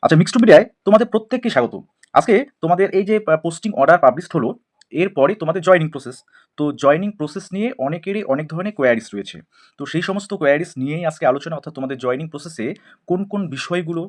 আচ্ছা, মিক্সড মিডিয়ায় তোমাদের প্রত্যেককে স্বাগত। আজকে তোমাদের এই যে পোস্টিং অর্ডার পাবলিশড হলো, এরপরে তোমাদের জয়েনিং প্রসেস। তো জয়েনিং প্রসেস নিয়ে অনেকেরই অনেক ধরনের কোয়ারিজ রয়েছে। তো সেই সমস্ত কোয়ারিজ নিয়েই আজকে আলোচনা, অর্থাৎ তোমাদের জয়েনিং প্রসেসে কোন কোন বিষয়গুলো,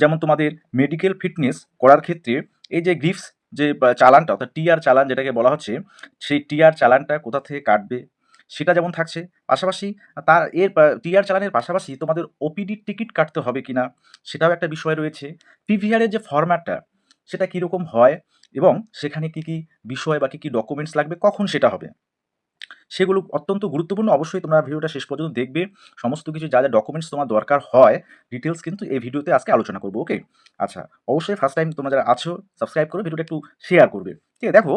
যেমন তোমাদের মেডিকেল ফিটনেস করার ক্ষেত্রে এই যে গ্রিফস যে চালানটা, অর্থাৎ টিআর চালান যেটাকে বলা হচ্ছে, সেই টিআর চালানটা কোথা থেকে কাটবে সেটা যেমন থাকছে। পাশাপাশি তার টিআর চালানের পাশাপাশি তোমাদের ওপিডির টিকিট কাটতে হবে কিনা সেটাও একটা বিষয় রয়েছে। পিভিআরের যে ফরম্যাটটা সেটা কীরকম হয় এবং সেখানে কী কী বিষয় বা কী কী ডকুমেন্টস লাগবে, কখন সেটা হবে, সেগুলো অত্যন্ত গুরুত্বপূর্ণ। অবশ্যই তোমরা ভিডিওটা শেষ পর্যন্ত দেখবে। সমস্ত কিছু যা যা ডকুমেন্টস তোমার দরকার হয় ডিটেলস কিন্তু এই ভিডিওতে আজকে আলোচনা করবো। ওকে, আচ্ছা, অবশ্যই ফার্স্ট টাইম তোমরা যারা আছো সাবস্ক্রাইব করে ভিডিওটা একটু শেয়ার করবে। ঠিক আছে, দেখো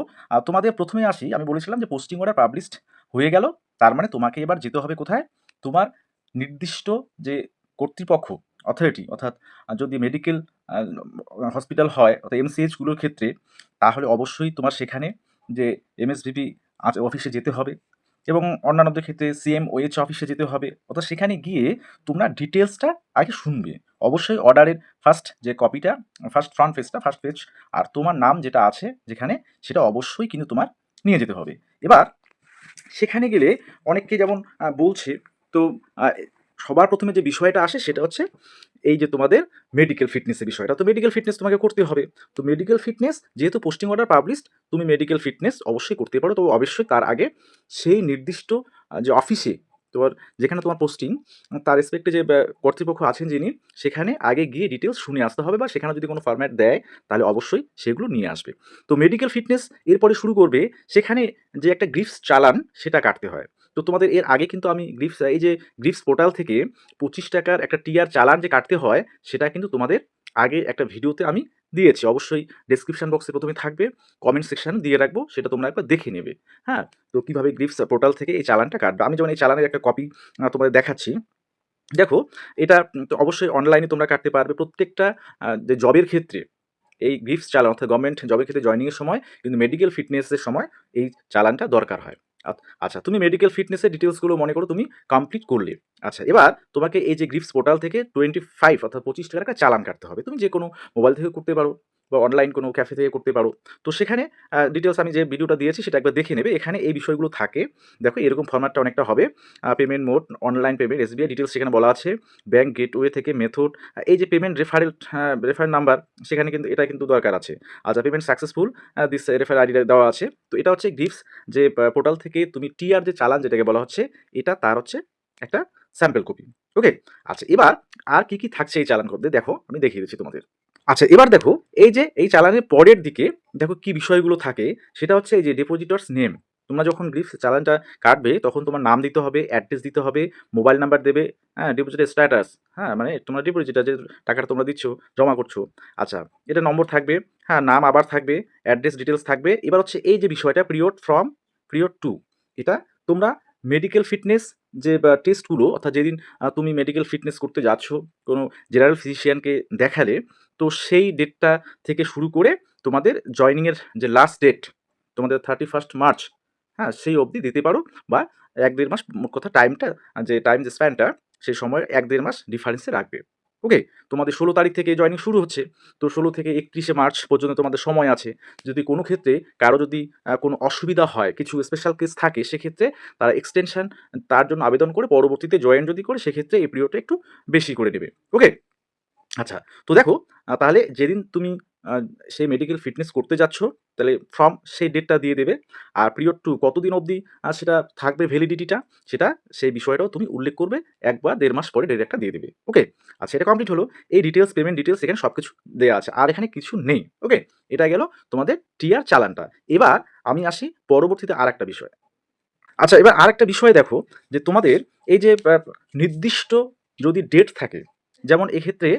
তোমাদের প্রথমে আসি। আমি বলেছিলাম যে পোস্টিং অর্ডার পাবলিশড হয়ে গেল, তার মানে তোমাকে এবার যেতে হবে কোথায়? তোমার নির্দিষ্ট যে কর্তৃপক্ষ, অথরিটি, অর্থাৎ যদি মেডিকেল হসপিটাল হয়, অর্থাৎ এমসিএইচগুলোর ক্ষেত্রে, তাহলে অবশ্যই তোমার সেখানে যে এমএসভিপি অফিসে যেতে হবে এবং অন্যান্যদের ক্ষেত্রে সিএমওএইচ অফিসে যেতে হবে। অর্থাৎ সেখানে গিয়ে তোমরা ডিটেলসটা আগে শুনবে। অবশ্যই অর্ডারের ফার্স্ট যে কপিটা, ফার্স্ট ফ্রন্ট পেজটা, ফার্স্ট পেজ, আর তোমার নাম যেটা আছে যেখানে, সেটা অবশ্যই কিন্তু তোমার নিয়ে যেতে হবে। এবার সেখানে গেলে অনেককে যেমন বলছে, তো আহ, সবার প্রথমে যে বিষয়টা আসে সেটা হচ্ছে এই যে তোমাদের মেডিকেল ফিটনেসের বিষয়টা। তো মেডিকেল ফিটনেস তোমাকে করতে হবে। তো মেডিকেল ফিটনেস যেহেতু পোস্টিং অর্ডার পাবলিশড, তুমি মেডিকেল ফিটনেস অবশ্যই করতে পারো। তবে অবশ্যই তার আগে সেই নির্দিষ্ট যে অফিসে তোমার, যেখানে তোমার পোস্টিং, তার রেসপেক্টে যে কর্তৃপক্ষ আছেন যিনি, সেখানে আগে গিয়ে ডিটেলস শুনে আসতে হবে, বা সেখানে যদি কোনো ফরম্যাট দেয় তাহলে অবশ্যই সেগুলো নিয়ে আসবে। তো মেডিকেল ফিটনেস এরপরে শুরু করবে, সেখানে যে একটা গ্রিফস চালান সেটা কাটতে হয়। তো তোমাদের এর আগে কিন্তু আমি গ্রিফস, এই যে গ্রিফস পোর্টাল থেকে 25 টাকার একটা টিআর চালান যে কাটতে হয়, সেটা কিন্তু তোমাদের আগে একটা ভিডিওতে আমি দিয়েছি। অবশ্যই ডেসক্রিপশন বক্সে প্রথমে থাকবে, কমেন্ট সেকশন দিয়ে রাখবো, সেটা তোমরা একবার দেখে নেবে। হ্যাঁ, তো কীভাবে গ্রিফস পোর্টাল থেকে এই চালানটা কাটবে, আমি যেমন এই চালানের একটা কপি তোমাদের দেখাচ্ছি। দেখো, এটা তো অবশ্যই অনলাইনে তোমরা কাটতে পারবে। প্রত্যেকটা যে জবের ক্ষেত্রে এই গ্রিফস চালান, অর্থাৎ গভর্নমেন্ট জবের ক্ষেত্রে জয়েনিংয়ের সময় কিন্তু মেডিকেল ফিটনেসের সময় এই চালানটা দরকার হয়। আচ্ছা, তুমি মেডিকেল ফিটনেসের ডিটেলসগুলো মনে করো তুমি কমপ্লিট করলে। আচ্ছা, এবার তোমাকে এই যে গ্রিফস পোর্টাল থেকে 25 অর্থাৎ 25 টাকার একটা চালান কাটতে হবে। তুমি যে কোনো মোবাইল থেকে করতে পারো বা অনলাইন কোনো ক্যাফে থেকে করতে পারো। তো সেখানে ডিটেলস আমি যে ভিডিওটা দিয়েছি সেটা একবার দেখে নেবে। এখানে এই বিষয়গুলো থাকে। দেখো, এরকম ফরম্যাটটা অনেকটা হবে। Payment mode, online payment, SBI details সেখানে বলা আছে। ব্যাংক গেটওয়ে থেকে মেথড, এই যে পেমেন্ট রেফারেল নাম্বার, সেখানে কিন্তু এটা কিন্তু দরকার আছে। আচ্ছা, payment successful, this refer ID দেওয়া আছে। তো এটা হচ্ছে গ্রিফস যে পোর্টাল থেকে তুমি টিআর যে চালান যেটাকে বলা হচ্ছে, এটা তার হচ্ছে একটা স্যাম্পল কপি। ওকে, আচ্ছা, এবার আর কি কি থাকছে এই চালান করতে, দেখো আমি দেখিয়ে দিচ্ছি তোমাদের। আচ্ছা, এবার দেখো এই যে এই চালানের পরের দিকে দেখো কি বিষয়গুলো থাকে। সেটা হচ্ছে এই যে ডিপোজিটরস নেম। তোমরা যখন গ্রিফস চালানটা কাটবে তখন তোমার নাম দিতে হবে, অ্যাড্রেস দিতে হবে, মোবাইল নাম্বার দেবে, হ্যাঁ, ডিপোজিটের স্ট্যাটাস, হ্যাঁ, মানে তোমরা ডিপোজিটার যে টাকাটা তোমরা দিচ্ছ, জমা করছো। আচ্ছা, এটা নম্বর থাকবে, হ্যাঁ, নাম আবার থাকবে, অ্যাড্রেস ডিটেলস থাকবে। এবার হচ্ছে এই যে বিষয়টা পিরিয়ড ফ্রম, পিরিয়ড টু, এটা তোমরা মেডিকেল ফিটনেস যে টেস্টগুলো, অর্থাৎ যেদিন তুমি মেডিকেল ফিটনেস করতে যাচ্ছ কোনো জেনারেল ফিজিশিয়ানকে দেখালে, তো সেই ডেটটা থেকে শুরু করে তোমাদের জয়েনিংয়ের যে লাস্ট ডেট তোমাদের 31 মার্চ, হ্যাঁ, সেই অবধি দিতে পারো। বা 1-1.5 মাস, মোট কথা টাইমটা, যে টাইম যে স্প্যানটা, সেই সময় 1-1.5 মাস ডিফারেন্সে রাখবে। ওকে, তোমাদের 16 তারিখ থেকে জয়েনিং শুরু হচ্ছে। তো 16 থেকে 31শে মার্চ পর্যন্ত তোমাদের সময় আছে। যদি কোনো ক্ষেত্রে কারো যদি কোনো অসুবিধা হয়, কিছু স্পেশাল কেস থাকে, সেক্ষেত্রে তারা এক্সটেনশন তার জন্য আবেদন করে পরবর্তীতে জয়েন যদি করে, সেক্ষেত্রে এই পিরিয়ডটা একটু বেশি করে নেবে। ওকে, আচ্ছা, তো দেখো, তাহলে যেদিন তুমি আ সেই মেডিকেল ফিটনেস করতে যাচ্ছ, তাহলে ফ্রম সেই ডেটটা দিয়ে দেবে। আর পিরিয়ড 2 কতদিন অবধি সেটা থাকবে ভ্যালিডিটিটা, সেটা সেই বিষয়টাও তুমি উল্লেখ করবে। 1 বা 1.5 মাস পরে ডেট একটা দিয়ে দেবে। ওকে, আচ্ছা, এটা কমপ্লিট হলো। এই ডিটেইলস, পেমেন্ট ডিটেইলস এখানে সবকিছু দেয়া আছে। আর এখানে কিছু নেই। ওকে, এটা গেল তোমাদের টিআর চালানটা। এবার আমি আসি পরবর্তীতে আরেকটা বিষয়। আচ্ছা, এবার আরেকটা বিষয় দেখো, যে তোমাদের এই যে নির্দিষ্ট যদি ডেট থাকে, যেমন এক্ষেত্রে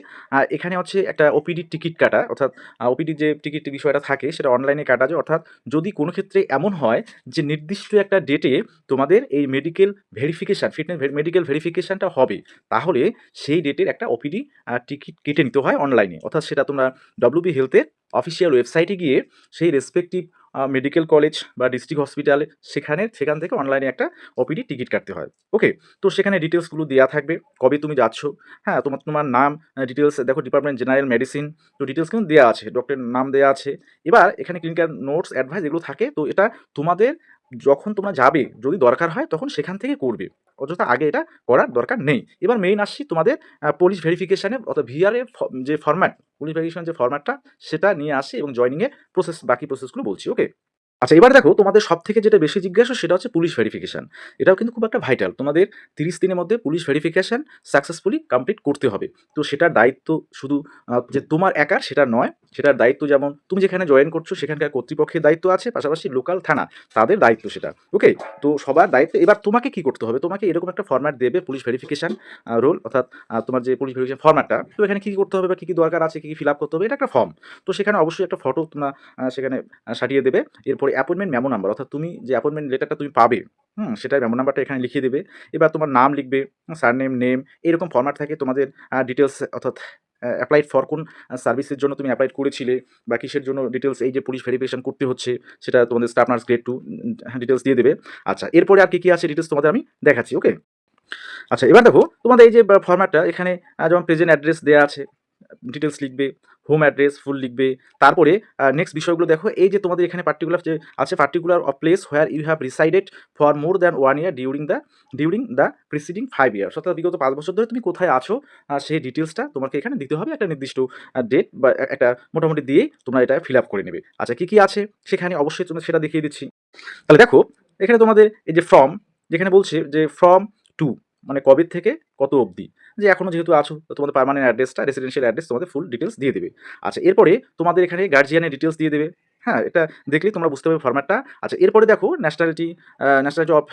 এখানে হচ্ছে একটা ওপিডির টিকিট কাটা, অর্থাৎ ওপিডির যে টিকিট বিষয়টা থাকে সেটা অনলাইনে কাটা যায়। অর্থাৎ যদি কোনো ক্ষেত্রে এমন হয় যে নির্দিষ্ট একটা ডেটে তোমাদের এই মেডিকেল ভেরিফিকেশান, ফিটনেস মেডিকেল ভেরিফিকেশানটা হবে, তাহলে সেই ডেটের একটা ওপিডি টিকিট কেটে নিতে হয় অনলাইনে। অর্থাৎ সেটা তোমরা ডব্লিউবি হেলথের অফিসিয়াল ওয়েবসাইটে গিয়ে সেই রেসপেক্টিভ মেডিকেল কলেজ বা ডিস্ট্রিক্ট হসপিটালে সেখান থেকে অনলাইনে একটা ওপিডি টিকিট কাটতে হয়। ওকে, তো সেখানে ডিটেলসগুলো দেওয়া থাকবে, কবে তুমি যাচ্ছ, হ্যাঁ, তোমার নাম, ডিটেলস দেখো, ডিপার্টমেন্ট জেনারেল মেডিসিন, তো ডিটেলস কিন্তু দেওয়া আছে, ডক্টরের নাম দেওয়া আছে। এবার এখানে ক্লিনিক্যাল নোটস, অ্যাডভাইস এগুলো থাকে। তো এটা তোমাদের যখন তোমরা যাবে, যদি দরকার হয় তখন সেখান থেকে করবে, অযথা আগে এটা করার দরকার নেই। এবার মেইন আসছি তোমাদের পুলিশ ভেরিফিকেশানে, অর্থাৎ ভিআর এর যে ফরম্যাট, পুলিশ ভেরিফিকেশন যে ফরম্যাটটা সেটা নিয়ে আসি এবং জয়নিংয়ের বাকি প্রসেসগুলো বলছি। ওকে, আচ্ছা, এবার দেখো তোমাদের সবথেকে যেটা বেশি জিজ্ঞাসা সেটা হচ্ছে পুলিশ ভেরিফিকেশন। এটাও কিন্তু খুব একটা ভাইটাল। তোমাদের 30 দিনের মধ্যে পুলিশ ভেরিফিকেশন সাকসেসফুলি কমপ্লিট করতে হবে। তো সেটার দায়িত্ব শুধু যে তোমার একার সেটা নয়, সেটার দায়িত্ব যেমন তুমি যেখানে জয়েন করছো সেখানকার কর্তৃপক্ষের দায়িত্ব আছে, পাশাপাশি লোকাল থানা তাদের দায়িত্ব সেটা। ওকে, তো সবার দায়িত্ব। এবার তোমাকে কি করতে হবে, তোমাকে এরকম একটা ফরম্যাট দেবে পুলিশ ভেরিফিকেশন রোল, অর্থাৎ তোমার যে পুলিশ ভেরিফিকেশন ফরম্যাটটা, তো এখানে কী কী করতে হবে বা কী কী দরকার আছে, কী কী ফিল আপ করতে হবে, এটা একটা ফর্ম। তো সেখানে অবশ্যই একটা ফটো তোমরা সেখানে সাটিয়ে দেবে। এরপরে অ্যাপয়েন্টমেন্ট মেমো নাম্বার, অর্থাৎ তুমি যে অ্যাপয়েন্টমেন্ট লেটারটা তুমি পাবে, সেটার মেমো নাম্বারটা এখানে লিখিয়ে দেবে। এবার তোমার নাম লিখবে, সারনেম, নেম, এরকম ফরম্যাট থাকে তোমাদের ডিটেলস, অর্থাৎ অ্যাপ্লাইড ফর কোন সার্ভিসের জন্য তুমি অ্যাপ্লাইড করেছিলে বা কিসের জন্য ডিটেলস, এই যে পুলিশ ভেরিফিকেশন করতে হচ্ছে সেটা তোমাদের স্টাফ নার্স গ্রেড 2 ডিটেলস দিয়ে দেবে। আচ্ছা, এরপরে আর কি আছে ডিটেলস তোমাদের আমি দেখাচ্ছি। ওকে, আচ্ছা, এবার দেখো তোমাদের এই যে ফরম্যাটটা এখানে যেমন প্রেজেন্ট অ্যাড্রেস দেওয়া আছে, ডিটেলস লিখবে, হোম অ্যাড্রেস ফুল লিখবে। তারপরে নেক্সট বিষয়গুলো দেখো, এই যে তোমাদের এখানে পার্টিকুলার যে আছে, particular of place where you have resided for more than 1 year during the preceding 5 years, অর্থাৎ বিগত 5 বছর ধরে তুমি কোথায় আছো সেই ডিটেলসটা তোমাকে এখানে দিতে হবে। একটা নির্দিষ্ট ডেট বা একটা মোটামুটি দিয়েই তোমরা এটা ফিল আপ করে নেবে। আচ্ছা, কী কী আছে সেখানে অবশ্যই তোমরা সেটা দেখিয়ে দিচ্ছি। তাহলে দেখো এখানে তোমাদের এই যে ফর্ম, যেখানে বলছে যে ফ্রম টু, মানে কবে থেকে কত অবধি, যে এখনও যেহেতু আছো তো তোমাদের পার্মানেন্ট অ্যাড্রেসটা, রেসিডেন্সিয়াল অ্যাড্রেস তোমাদের ফুল ডিটেলস দিয়ে দেবে। আচ্ছা, এরপরে তোমাদের এখানে গার্জিয়ানের ডিটেলস দিয়ে দেবে। হ্যাঁ, এটা দেখলেই তোমরা বুঝতে পারবে ফরম্যাটটা। আচ্ছা, এরপরে দেখো nationality of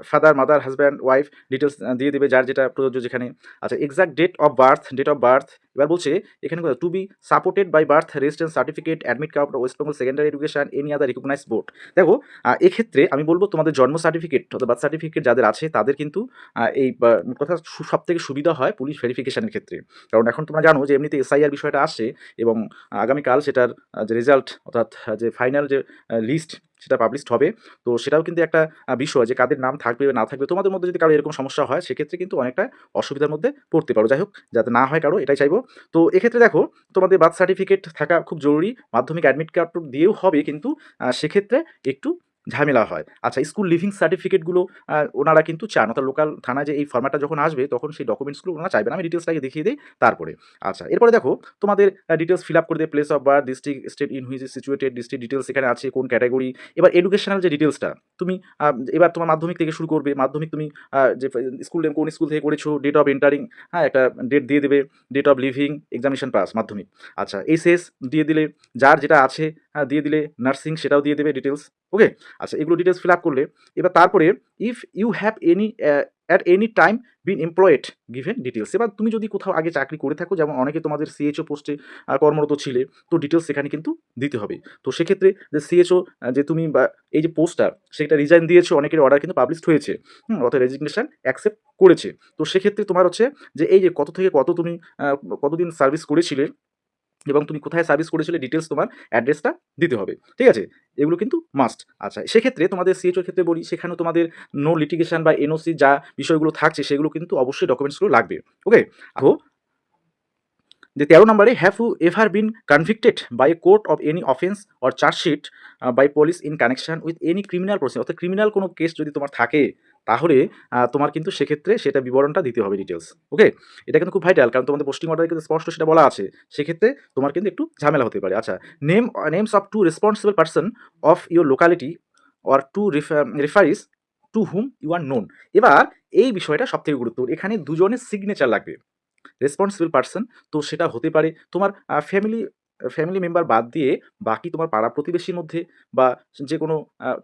father, mother, husband, wife details দিয়ে দেবে, যার যেটা প্রযোজ্য যেখানে। আচ্ছা, এক্সাক্ট ডেট অফ বার্থ। এবার বলছে এখানে to be supported by birth registration certificate, admit card, West Bengal secondary education, any other recognise board. দেখো এক্ষেত্রে আমি বলবো তোমাদের জন্ম সার্টিফিকেট অর্থাৎ বার্থ সার্টিফিকেট যাদের আছে তাদের কিন্তু এই কথা সব থেকে সুবিধা হয় পুলিশ ভেরিফিকেশনের ক্ষেত্রে। কারণ এখন তোমরা জানো যে এমনিতে এসআইআর বিষয়টা আসছে এবং আগামীকাল সেটার যে রেজাল্ট, অর্থাৎ যে ফাইনাল যে লিস্ট সেটা পাবলিশড হবে। তো সেটাও কিন্তু একটা বিষয় যে কাদের নাম থাকবে বা না থাকবে। তোমাদের মধ্যে যদি কারো এরকম সমস্যা হয় সেক্ষেত্রে কিন্তু অনেকটা অসুবিধার মধ্যে পড়তে পারো। যাই হোক, যাতে না হয় কারো, এটাই চাইবো। তো এক্ষেত্রে দেখো তোমাদের বার্থ সার্টিফিকেট থাকা খুব জরুরি। মাধ্যমিক অ্যাডমিট কার্ড দিয়েও হবে, কিন্তু সেক্ষেত্রে একটু ঝামেলা হয়। আচ্ছা, স্কুল লিভিং সার্টিফিকেটগুলো ওনারা কিন্তু চান, অর্থাৎ লোকাল থানায় যে এই ফরম্যাটটা যখন আসবে তখন সেই ডকুমেন্টসগুলো ওনারা চাইবেন। আমি ডিটেলসটাকে দেখিয়ে দিই তারপরে। আচ্ছা, এরপরে দেখো তোমাদের ডিটেলস ফিল আপ করে দেবে, place of birth, district, state in which is situated, district details এখানে আছে, কোন ক্যাটাগরি। এবার এডুকেশনাল যে ডিটেলসটা তুমি এবার তোমার মাধ্যমিক থেকে শুরু করবে। মাধ্যমিক তুমি যে স্কুল কোন স্কুল থেকে করেছো, ডেট অফ এন্টারিং, হ্যাঁ, একটা ডেট দিয়ে দেবে, date of leaving, examination pass Madhyamik. আচ্ছা, এইচএস দিয়ে দিলে, যার যেটা আছে দিয়ে দিলে, নার্সিং সেটাও দিয়ে দেবে ডিটেলস। ওকে, আচ্ছা, এগুলো ডিটেলস ফিল আপ করলে এবার তারপরে if you have at any time been employed given details. এবার তুমি যদি কোথাও আগে চাকরি করে থাকো, যেমন অনেকে তোমাদের সিএচও পোস্টে কর্মরত ছিলে, তো ডিটেলস সেখানে কিন্তু দিতে হবে। তো সেক্ষেত্রে যে সিএচও যে তুমি বা এই যে পোস্টটা সেটা রিজাইন দিয়েছো, অনেকের অর্ডার কিন্তু পাবলিশড হয়েছে, অর্থাৎ রেজিগনেশন অ্যাকসেপ্ট করেছে। তো সেক্ষেত্রে তোমার হচ্ছে যে এই যে কত থেকে কত তুমি কতদিন সার্ভিস করেছিলে এবং তুমি কোথায় সার্ভিস করেছিলে ডিটেলস, তোমার অ্যাড্রেসটা দিতে হবে। ঠিক আছে, এগুলো কিন্তু মাস্ট। আচ্ছা, সেক্ষেত্রে তোমাদের সিএচওর ক্ষেত্রে বলি, সেখানেও তোমাদের নো লিটিগেশন বা এনওসি যা বিষয়গুলো থাকছে সেগুলো কিন্তু অবশ্যই ডকুমেন্টসগুলো লাগবে। ওকে, তো যে 13 নম্বরে, have you ever been convicted by a court of any offence or chargesheet by police in connection with any criminal process, অর্থাৎ ক্রিমিনাল কোনো কেস যদি তোমার থাকে তাহলে তোমার কিন্তু সেক্ষেত্রে সেটা বিবরণটা দিতে হবে ডিটেলস। ওকে, এটা কিন্তু খুব ভাইটাল, কারণ তোমাদের পোস্টিং অর্ডারে কিন্তু স্পষ্ট সেটা বলা আছে। সেক্ষেত্রে তোমার কিন্তু একটু ঝামেলা হতে পারে। আচ্ছা, names of two responsible person of your locality or two referees to whom you are known. এবার এই বিষয়টা সবথেকে গুরুত্বপূর্ণ, এখানে দুজনের সিগনেচার লাগবে। রেসপন্সিবল পার্সন, তো সেটা হতে পারে তোমার ফ্যামিলি মেম্বার বাদ দিয়ে বাকি তোমার পাড়া প্রতিবেশীর মধ্যে বা যে কোনো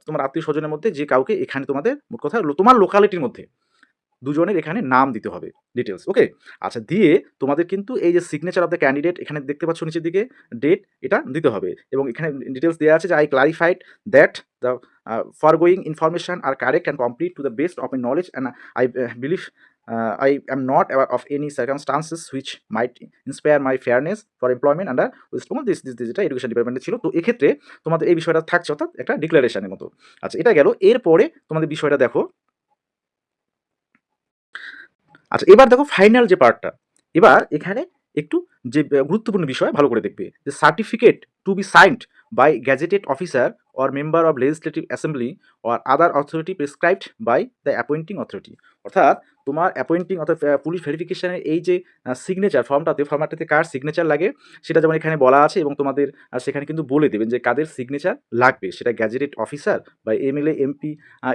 তোমার আত্মীয় স্বজনের মধ্যে যে কাউকে এখানে তোমাদের মোট কথা তোমার লোকালিটির মধ্যে দুজনের এখানে নাম দিতে হবে ডিটেলস। ওকে, আচ্ছা, দিয়ে তোমাদের কিন্তু এই যে সিগনেচার অফ দ্য ক্যান্ডিডেট এখানে দেখতে পাচ্ছ নিচের দিকে, ডেট এটা দিতে হবে এবং এখানে ডিটেলস দেওয়া আছে যে I clarified that the foregoing information are correct and complete to the best of my knowledge and I believe I am not aware of any circumstances which might inspire my fairness for employment under West Bengal this যেটা education ডিপার্টমেন্টে ছিল। তো এক্ষেত্রে তোমাদের এই বিষয়টা থাকছে, অর্থাৎ একটা ডিক্লারেশনের মতো। আচ্ছা, এটা গেল। এরপরে তোমাদের বিষয়টা দেখো। আচ্ছা, এবার দেখো ফাইনাল যে পার্টটা। এবার এখানে একটু যে গুরুত্বপূর্ণ বিষয় ভালো করে দেখবে, যে certificate to be signed by gazetted officer or member of legislative assembly or other authority prescribed by the appointing authority. অর্থাৎ তোমার অ্যাপয়েন্টিং অর্থাৎ পুলিশ ভেরিফিকেশনের এই যে সিগনেচার ফর্মটাতে কার সিগনেচার লাগে সেটা যেমন এখানে বলা আছে, এবং তোমাদের সেখানে কিন্তু বলে দেবেন যে কাদের সিগনেচার লাগবে। সেটা গ্যাজেটেড অফিসার বা এমএলএ এমপি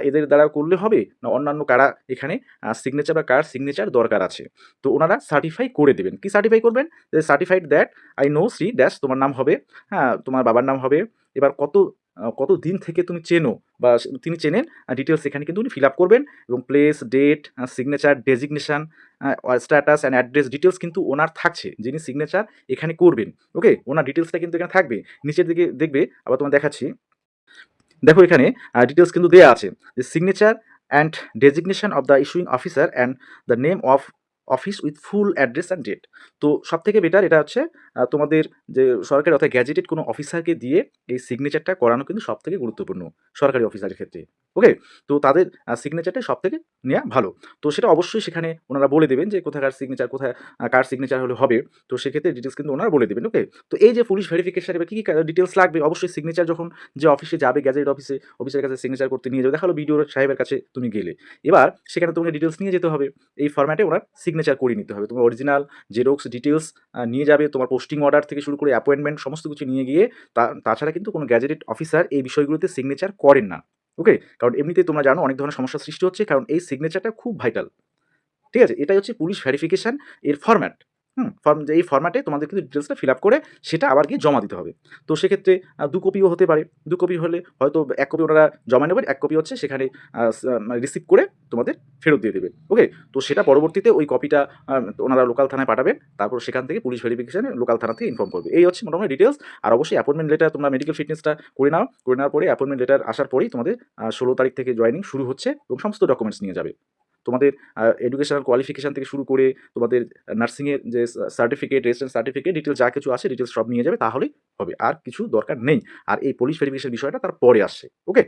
এদের দ্বারা করলে হবে, না অন্যান্য কারা এখানে সিগনেচার বা কার সিগনেচার দরকার আছে। তো ওনারা সার্টিফাই করে দেবেন। কি সার্টিফাই করবেন? Certified that I know Shri dash, তোমার নাম হবে, হ্যাঁ তোমার বাবার নাম হবে, এবার কত দিন থেকে তুমি চেনো বা তিনি চেনেন, ডিটেলস এখানে কিন্তু উনি ফিল আপ করবেন, এবং place, date, signature, designation, status and address details কিন্তু ওনার থাকছে, যিনি সিগনেচার এখানে করবেন। ওকে, ওনার ডিটেলসটা কিন্তু এখানে থাকবে। নিচের দিকে দেখবে, আবার তোমার দেখাচ্ছি, দেখো এখানে ডিটেলস কিন্তু দেয়া আছে, যে signature and designation of the issuing officer and the name of office with full address and date. তো সব থেকে বেটার এটা হচ্ছে তোমাদের যে সরকারি অর্থাৎ গ্যাজেটেড কোনো অফিসারকে দিয়ে এই সিগনেচারটা করানো কিন্তু সব থেকে গুরুত্বপূর্ণ সরকারি অফিসারের ক্ষেত্রে। ওকে, তো তাদের সিগনেচারটা সব থেকে নেওয়া ভালো। তো সেটা অবশ্যই সেখানে ওনারা বলে দেবেন যে কোথাকার সিগনেচার, কোথায় কার সিগনেচার হলে হবে। তো সেক্ষেত্রে ডিটেলস কিন্তু ওনারা বলে দেবেন। ওকে, তো এই যে পুলিশ ভেরিফিকেশন, এবার কী কী ডিটেলস লাগবে, অবশ্যই সিগনেচার যখন যে অফিসে যাবে, গ্যাজেট অফিসের কাছে সিগনেচার করতে নিয়ে যাবে, দেখালো বিডিও সাহেবের কাছে তুমি গেলে, এবার সেখানে তোমাকে ডিটেলস নিয়ে যেতে হবে। এই ফরম্যাটে ওনার সিগনেচার করে নিতে হবে। তোমার অরিজিনাল জেরক্স ডিটেলস নিয়ে যাবে, তোমার পোস্টিং অর্ডার থেকে শুরু করে অ্যাপয়েন্টমেন্ট সমস্ত কিছু নিয়ে গিয়ে, তাছাড়া কিন্তু কোনো গ্যাজেটেড অফিসার এই বিষয়গুলোতে সিগনেচার করেন না। ওকে, কারণ এমনিতেই তোমরা জানো অনেক ধরনের সমস্যার সৃষ্টি হচ্ছে, কারণ এই সিগনেচারটা খুব ভাইটাল। ঠিক আছে? এটাই হচ্ছে পুলিশ ভেরিফিকেশন এর ফরম্যাট। এই ফরম্যাটে তোমাদের কিন্তু ডিটেলসটা ফিল আপ করে সেটা আবার গিয়ে জমা দিতে হবে। তো সেক্ষেত্রে ২ কপিও হতে পারে। ২ কপি হলে হয়তো ১ কপি ওনারা জমা নেবেন, ১ কপি হচ্ছে সেখানে মানে রিসিভ করে তোমাদের ফেরত দিয়ে দেবেন। ওকে? তো সেটা পরবর্তীতে ওই কপিটা ওনারা লোকাল থানায় পাঠাবেন। তারপর সেখান থেকে পুলিশ ভেরিফিকেশনে লোকাল থানা থেকে ইনফর্ম করবে। এই হচ্ছে মোটামুটি ডিটেলস। আর অবশ্যই অ্যাপয়েন্টমেন্ট লেটার, তোমরা মেডিকেল ফিটনেসটা করে নাও। করে নেওয়ার পরে অ্যাপয়েন্টমেন্ট লেটার আসার পরেই তোমাদের ১৬ তারিখ থেকে জয়েনিং শুরু হচ্ছে, এবং সমস্ত ডকুমেন্টস নিয়ে যাবে। তোমাদের এডুকেশনাল কোয়ালিফিকেশন থেকে শুরু করে তোমাদের নার্সিংয়ের যে সার্টিফিকেট, রেজিস্ট্রেশন সার্টিফিকেট, ডিটেলস যা কিছু আছে ডিটেলস সব নিয়ে যাবে, তাহলেই হবে। আর কিছু দরকার নেই। আর এই পুলিশ ভেরিফিকেশন বিষয়টা তার পরে আসছে। ওকে?